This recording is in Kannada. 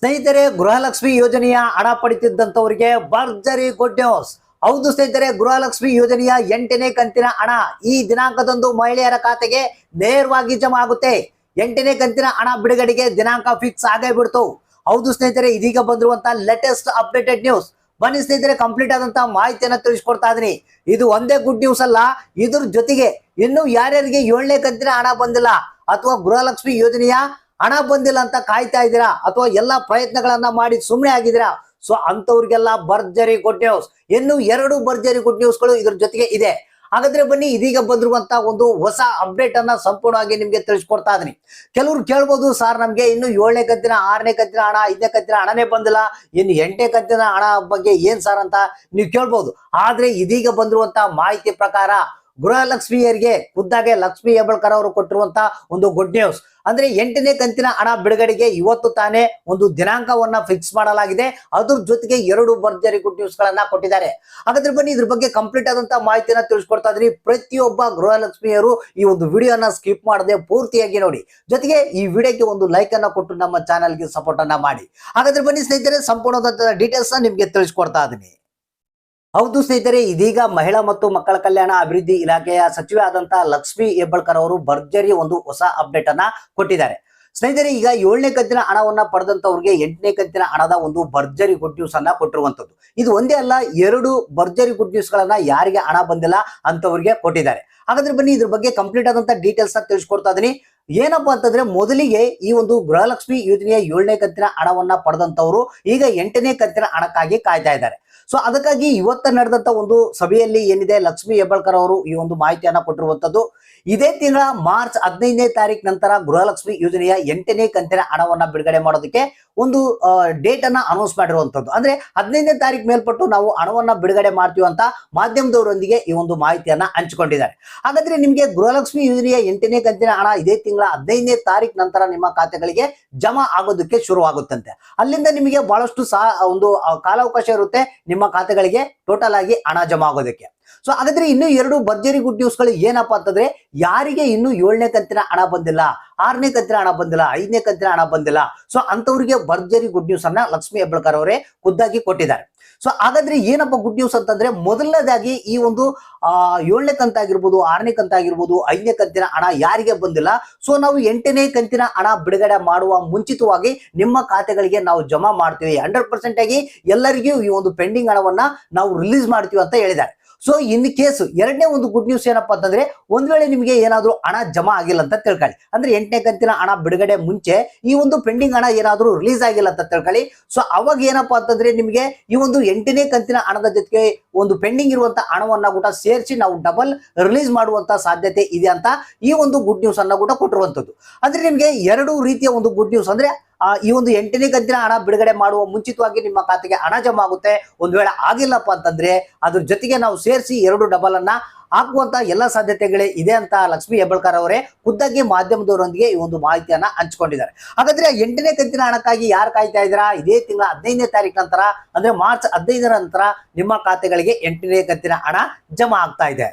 ಸ್ನೇಹಿತರೆ, ಗೃಹಲಕ್ಷ್ಮಿ ಯೋಜನೆಯ ಹಣ ಪಡಿತಿದ್ದಂತವರಿಗೆ ಭರ್ಜರಿ ಗುಡ್ ನ್ಯೂಸ್. ಹೌದು ಸ್ನೇಹಿತರೆ, ಗೃಹಲಕ್ಷ್ಮಿ ಯೋಜನೆಯ 8ನೇ ಕಂತಿನ ಹಣ ಈ ದಿನಾಂಕದಂದು ಮಹಿಳೆಯರ ಖಾತೆಗೆ ನೇರವಾಗಿ ಜಮಾ ಆಗುತ್ತೆ. 8ನೇ ಕಂತಿನ ಹಣ ಬಿಡುಗಡೆಗೆ ದಿನಾಂಕ ಫಿಕ್ಸ್ ಆಗೇ ಬಿಡ್ತು. ಹೌದು ಸ್ನೇಹಿತರೆ, ಇದೀಗ ಬಂದಿರುವಂತ ಲೇಟೆಸ್ಟ್ ಅಪ್ಡೇಟೆಡ್ ನ್ಯೂಸ್. ಬನ್ನಿ ಸ್ನೇಹಿತರೆ, ಕಂಪ್ಲೀಟ್ ಆದಂತ ಮಾಹಿತಿಯನ್ನ ತಿಳಿಸ್ಕೊಡ್ತಾ ಇದೀನಿ. ಇದು ಒಂದೇ ಗುಡ್ ನ್ಯೂಸ್ ಅಲ್ಲ, ಇದ್ರ ಜೊತೆಗೆ ಇನ್ನು ಯಾರ್ಯಾರಿಗೆ 7ನೇ ಕಂತಿನ ಹಣ ಬಂದಿಲ್ಲ ಅಥವಾ ಗೃಹಲಕ್ಷ್ಮಿ ಯೋಜನೆಯ ಹಣ ಬಂದಿಲ್ಲ ಅಂತ ಕಾಯ್ತಾ ಇದ್ದೀರಾ ಅಥವಾ ಎಲ್ಲಾ ಪ್ರಯತ್ನಗಳನ್ನ ಮಾಡಿ ಸುಮ್ಮನೆ ಆಗಿದ್ದೀರಾ, ಸೊ ಅಂತವ್ರಿಗೆಲ್ಲ ಭರ್ಜರಿ ಗುಡ್ ನ್ಯೂಸ್. ಇನ್ನು 2 ಭರ್ಜರಿ ಗುಡ್ ನ್ಯೂಸ್ಗಳು ಇದ್ರ ಜೊತೆಗೆ ಇದೆ. ಹಾಗಾದ್ರೆ ಬನ್ನಿ, ಇದೀಗ ಬಂದಿರುವಂತ ಒಂದು ಹೊಸ ಅಪ್ಡೇಟ್ ಅನ್ನ ಸಂಪೂರ್ಣವಾಗಿ ನಿಮ್ಗೆ ತಿಳಿಸ್ಕೊಡ್ತಾ ಇದೀನಿ. ಕೆಲವ್ರು ಕೇಳ್ಬೋದು, ಸರ್ ನಮ್ಗೆ ಇನ್ನು 7ನೇ ಕಂತಿನ 6ನೇ ಕಂತಿನ ಹಣ 5ನೇ ಕಂತಿನ ಹಣನೇ ಬಂದಿಲ್ಲ, ಇನ್ನು 8ನೇ ಕಂತಿನ ಹಣ ಬಗ್ಗೆ ಏನ್ ಸರ್ ಅಂತ ನೀವು ಕೇಳ್ಬೋದು. ಆದ್ರೆ ಇದೀಗ ಬಂದಿರುವಂತ ಮಾಹಿತಿ ಪ್ರಕಾರ ಗೃಹಲಕ್ಷ್ಮಿಯರಿಗೆ ಖುದ್ದಾಗೆ ಲಕ್ಷ್ಮಿ ಹೆಬ್ಬಾಳ್ಕರ್ ಅವರು ಕೊಟ್ಟಿರುವಂತ ಒಂದು ಗುಡ್ ನ್ಯೂಸ್. ಅಂದ್ರೆ 8ನೇ ಕಂತಿನ ಹಣ ಬಿಡುಗಡೆಗೆ ಇವತ್ತು ತಾನೇ ಒಂದು ದಿನಾಂಕವನ್ನ ಫಿಕ್ಸ್ ಮಾಡಲಾಗಿದೆ. ಅದ್ರ ಜೊತೆಗೆ 2 ಭರ್ಜರಿ ಗುಡ್ ನ್ಯೂಸ್ ಗಳನ್ನ ಕೊಟ್ಟಿದ್ದಾರೆ. ಹಾಗಾದ್ರೆ ಬನ್ನಿ, ಇದ್ರ ಬಗ್ಗೆ ಕಂಪ್ಲೀಟ್ ಆದಂತ ಮಾಹಿತಿಯನ್ನ ತಿಳಿಸ್ಕೊಡ್ತಾ ಇದ್ರಿ. ಪ್ರತಿಯೊಬ್ಬ ಗೃಹಲಕ್ಷ್ಮಿಯರು ಈ ಒಂದು ವಿಡಿಯೋನ ಸ್ಕಿಪ್ ಮಾಡದೆ ಪೂರ್ತಿಯಾಗಿ ನೋಡಿ. ಜೊತೆಗೆ ಈ ವಿಡಿಯೋಗೆ ಒಂದು ಲೈಕ್ ಅನ್ನ ಕೊಟ್ಟು ನಮ್ಮ ಚಾನಲ್ಗೆ ಸಪೋರ್ಟ್ ಅನ್ನ ಮಾಡಿ. ಹಾಗಾದ್ರೆ ಬನ್ನಿ ಸ್ನೇಹಿತರೆ, ಸಂಪೂರ್ಣವಾದ ಡೀಟೇಲ್ಸ್ ನಿಮ್ಗೆ ತಿಳಿಸ್ಕೊಡ್ತಾ ಇದೀನಿ. ಹೌದು ಸ್ನೇಹಿತರೆ, ಇದೀಗ ಮಹಿಳಾ ಮತ್ತು ಮಕ್ಕಳ ಕಲ್ಯಾಣ ಅಭಿವೃದ್ಧಿ ಇಲಾಖೆಯ ಸಚಿವೆ ಆದಂತಹ ಲಕ್ಷ್ಮಿ ಹೆಬ್ಬಾಳ್ಕರ್ ಅವರು ಭರ್ಜರಿ ಒಂದು ಹೊಸ ಅಪ್ಡೇಟ್ ಅನ್ನ ಕೊಟ್ಟಿದ್ದಾರೆ. ಸ್ನೇಹಿತರೆ, ಈಗ 7ನೇ ಕಂತಿನ ಹಣವನ್ನ ಪಡೆದಂತವ್ರಿಗೆ 8ನೇ ಕಂತಿನ ಹಣದ ಒಂದು ಭರ್ಜರಿ ಗುಡ್ ನ್ಯೂಸ್ ಅನ್ನ ಕೊಟ್ಟಿರುವಂತದ್ದು. ಇದು ಒಂದೇ ಅಲ್ಲ, 2 ಭರ್ಜರಿ ಗುಡ್ ನ್ಯೂಸ್ ಗಳನ್ನ ಯಾರಿಗೆ ಹಣ ಬಂದಿಲ್ಲ ಅಂತವ್ರಿಗೆ ಕೊಟ್ಟಿದ್ದಾರೆ. ಹಾಗಾದ್ರೆ ಬನ್ನಿ, ಇದ್ರ ಬಗ್ಗೆ ಕಂಪ್ಲೀಟ್ ಆದಂತ ಡೀಟೇಲ್ಸ್ ನ ತಿಳಿಸ್ಕೊಡ್ತಾ ಇದೀನಿ. ಏನಪ್ಪಾ ಅಂತಂದ್ರೆ, ಮೊದಲಿಗೆ ಈ ಒಂದು ಗೃಹಲಕ್ಷ್ಮಿ ಯೋಜನೆಯ 7ನೇ ಕಂತಿನ ಹಣವನ್ನ ಪಡೆದಂತವ್ರು ಈಗ 8ನೇ ಕಂತಿನ ಹಣಕ್ಕಾಗಿ ಕಾಯ್ತಾ ಇದ್ದಾರೆ. ಸೊ ಅದಕ್ಕಾಗಿ ಇವತ್ತ ನಡೆದಂತ ಒಂದು ಸಭೆಯಲ್ಲಿ ಏನಿದೆ, ಲಕ್ಷ್ಮಿ ಹೆಬ್ಬಾಳ್ಕರ್ ಅವರು ಈ ಒಂದು ಮಾಹಿತಿಯನ್ನ ಕೊಟ್ಟಿರುವಂತದ್ದು. ಇದೇ ತಿಂಗಳ ಮಾರ್ಚ್ 15ನೇ ತಾರೀಕು ನಂತರ ಗೃಹಲಕ್ಷ್ಮಿ ಯೋಜನೆಯ 8ನೇ ಕಂತಿನ ಹಣವನ್ನ ಬಿಡುಗಡೆ ಮಾಡೋದಕ್ಕೆ ಒಂದು ಡೇಟ್ ಅನ್ನ ಅನೌನ್ಸ್ ಮಾಡಿರುವಂತದ್ದು. ಅಂದ್ರೆ 15ನೇ ತಾರೀಕು ಮೇಲ್ಪಟ್ಟು ನಾವು ಹಣವನ್ನ ಬಿಡುಗಡೆ ಮಾಡ್ತೀವಿ ಅಂತ ಮಾಧ್ಯಮದವರೊಂದಿಗೆ ಈ ಒಂದು ಮಾಹಿತಿಯನ್ನ ಹಂಚಿಕೊಂಡಿದ್ದಾರೆ. ಹಾಗಾದ್ರೆ ನಿಮ್ಗೆ ಗೃಹಲಕ್ಷ್ಮಿ ಯೋಜನೆಯ 8ನೇ ಕಂತಿನ ಹಣ ಇದೇ ತಿಂಗಳ 15ನೇ ತಾರೀಕು ನಂತರ ನಿಮ್ಮ ಖಾತೆಗಳಿಗೆ ಜಮಾ ಆಗೋದಕ್ಕೆ ಶುರು ಆಗುತ್ತಂತೆ. ಅಲ್ಲಿಂದ ನಿಮಗೆ ಬಹಳಷ್ಟು ಒಂದು ಕಾಲಾವಕಾಶ ಇರುತ್ತೆ ನಿಮ್ಮ ಖಾತೆಗಳಿಗೆ ಟೋಟಲ್ ಆಗಿ ಹಣ ಜಮಾ ಆಗೋದಕ್ಕೆ. ಸೊ ಹಾಗಾದ್ರೆ ಇನ್ನು 2 ಭರ್ಜರಿ ಗುಡ್ ನ್ಯೂಸ್ ಗಳು ಏನಪ್ಪಾ ಅಂತಂದ್ರೆ, ಯಾರಿಗೆ ಇನ್ನು 7ನೇ ಕಂತಿನ ಹಣ ಬಂದಿಲ್ಲ, 6ನೇ ಕಂತಿನ ಹಣ ಬಂದಿಲ್ಲ, 5ನೇ ಕಂತಿನ ಹಣ ಬಂದಿಲ್ಲ, ಸೊ ಅಂತವರಿಗೆ ಭರ್ಜರಿ ಗುಡ್ ನ್ಯೂಸ್ ಅನ್ನ ಲಕ್ಷ್ಮಿ ಹೆಬ್ಬಾಳ್ಕರ್ ಅವರೇ ಖುದ್ದಾಗಿ ಕೊಟ್ಟಿದ್ದಾರೆ. ಸೊ ಹಾಗಾದ್ರೆ ಏನಪ್ಪ ಗುಡ್ ನ್ಯೂಸ್ ಅಂತಂದ್ರೆ, ಮೊದಲನೇದಾಗಿ ಈ ಒಂದು 7ನೇ ಕಂತಾಗಿರ್ಬೋದು, 6ನೇ ಕಂತಾಗಿರ್ಬೋದು, 5ನೇ ಕಂತಿನ ಹಣ ಯಾರಿಗೆ ಬಂದಿಲ್ಲ, ಸೊ ನಾವು 8ನೇ ಕಂತಿನ ಹಣ ಬಿಡುಗಡೆ ಮಾಡುವ ಮುಂಚಿತವಾಗಿ ನಿಮ್ಮ ಖಾತೆಗಳಿಗೆ ನಾವು ಜಮಾ ಮಾಡ್ತೀವಿ, 100% ಆಗಿ ಎಲ್ಲರಿಗೂ ಈ ಒಂದು ಪೆಂಡಿಂಗ್ ಹಣವನ್ನ ನಾವು ರಿಲೀಸ್ ಮಾಡ್ತೀವಿ ಅಂತ ಹೇಳಿದ್ದಾರೆ. ಸೊ ಇನ್ ಕೇಸ್ 2ನೇ ಒಂದು ಗುಡ್ ನ್ಯೂಸ್ ಏನಪ್ಪಾ ಅಂತಂದ್ರೆ, ಒಂದ್ ವೇಳೆ ನಿಮಗೆ ಏನಾದ್ರೂ ಹಣ ಜಮಾ ಆಗಿಲ್ಲ ಅಂತ ತಿಳ್ಕೊಳ್ಳಿ, ಅಂದ್ರೆ 8ನೇ ಕಂತಿನ ಹಣ ಬಿಡುಗಡೆ ಮುಂಚೆ ಈ ಒಂದು ಪೆಂಡಿಂಗ್ ಹಣ ಏನಾದ್ರೂ ರಿಲೀಸ್ ಆಗಿಲ್ಲ ಅಂತ ತಿಳ್ಕೊಳ್ಳಿ. ಸೊ ಅವಾಗ ಏನಪ್ಪಾ ಅಂತಂದ್ರೆ, ನಿಮಗೆ ಈ ಒಂದು 8ನೇ ಕಂತಿನ ಹಣದ ಜೊತೆಗೆ ಒಂದು ಪೆಂಡಿಂಗ್ ಇರುವಂತ ಹಣವನ್ನ ಕೂಡ ಸೇರಿಸಿ ನಾವು ಡಬಲ್ ರಿಲೀಸ್ ಮಾಡುವಂತ ಸಾಧ್ಯತೆ ಇದೆ ಅಂತ ಈ ಒಂದು ಗುಡ್ ನ್ಯೂಸ್ ಅನ್ನ ಕೂಡ ಕೊಟ್ಟಿರುವಂತದ್ದು. ಅಂದ್ರೆ ನಿಮ್ಗೆ 2 ರೀತಿಯ ಒಂದು ಗುಡ್ ನ್ಯೂಸ್. ಅಂದ್ರೆ ಈ ಒಂದು 8ನೇ ಕಂತಿನ ಹಣ ಬಿಡುಗಡೆ ಮಾಡುವ ಮುಂಚಿತವಾಗಿ ನಿಮ್ಮ ಖಾತೆಗೆ ಹಣ ಜಮಾ ಆಗುತ್ತೆ. ಒಂದ್ ವೇಳೆ ಆಗಿಲ್ಲಪ್ಪ ಅಂತಂದ್ರೆ ಅದ್ರ ಜೊತೆಗೆ ನಾವು ಸೇರಿಸಿ 2 ಡಬಲ್ ಅನ್ನ ಹಾಕುವಂತ ಎಲ್ಲಾ ಸಾಧ್ಯತೆಗಳೇ ಇದೆ ಅಂತ ಲಕ್ಷ್ಮಿ ಹೆಬ್ಬಾಳ್ಕರ್ ಅವರೇ ಖುದ್ದಾಗಿ ಮಾಧ್ಯಮದವರೊಂದಿಗೆ ಈ ಒಂದು ಮಾಹಿತಿಯನ್ನ ಹಂಚಿಕೊಂಡಿದ್ದಾರೆ. ಹಾಗಾದ್ರೆ 8ನೇ ಕಂತಿನ ಹಣಕ್ಕಾಗಿ ಯಾರು ಕಾಯ್ತಾ ಇದ್ದೀರಾ, ಇದೇ ತಿಂಗಳ 15ನೇ ತಾರೀಕು ನಂತರ ಅಂದ್ರೆ ಮಾರ್ಚ್ 15ರ ನಂತರ ನಿಮ್ಮ ಖಾತೆಗಳಿಗೆ 8ನೇ ಕಂತಿನ ಹಣ ಜಮಾ ಆಗ್ತಾ ಇದೆ.